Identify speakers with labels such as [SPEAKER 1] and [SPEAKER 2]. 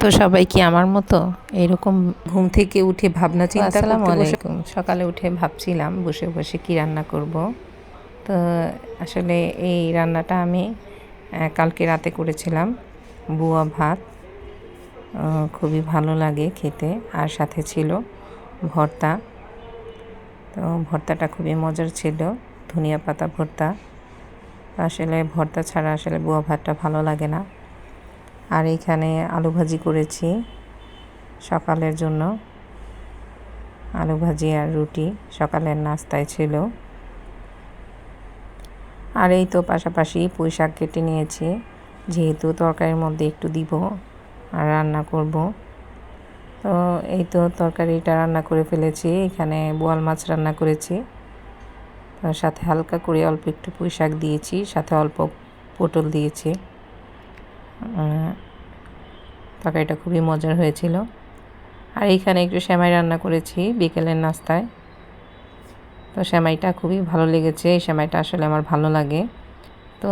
[SPEAKER 1] তো সবাই কি আমার মতো এরকম
[SPEAKER 2] ঘুম থেকে উঠে ভাবনা চিন্তা
[SPEAKER 1] আসসালামু
[SPEAKER 2] করতে বসে?
[SPEAKER 1] আলাইকুম। সকালে উঠে ভাবছিলাম বসে বসে কী রান্না করব। তো আসলে এই রান্নাটা আমি কালকে রাতে করেছিলাম, বুয়া ভাত। খুবই ভালো লাগে খেতে, আর সাথে ছিল ভর্তা। তো ভর্তাটা খুবই মজার ছিল, ধনিয়া পাতা ভর্তা। আসলে ভর্তা ছাড়া আসলে বুয়া ভাতটা ভালো লাগে না। আর এইখানে আলু ভাজি করেছি সকালের জন্য, আলু ভাজি আর রুটি সকালের নাস্তায় ছিল। আর এই তো পাশাপাশি পুঁই শাক কেটে নিয়েছি, যেহেতু তরকারির মধ্যে একটু দিব আর রান্না করব। তো এই তো তরকারিটা রান্না করে ফেলেছি। এখানে বোয়াল মাছ রান্না করেছি, তার সাথে হালকা করে অল্প একটু পুঁই শাক দিয়েছি, সাথে অল্প পটল দিয়েছি। তরকারিটা খুবই মজার হয়েছিল। আর এইখানে একটু সেমাই রান্না করেছি বিকেলের নাস্তায়। তো সেমাইটা খুবই ভালো লেগেছে, এই সেমাইটা আসলে আমার ভালো লাগে। তো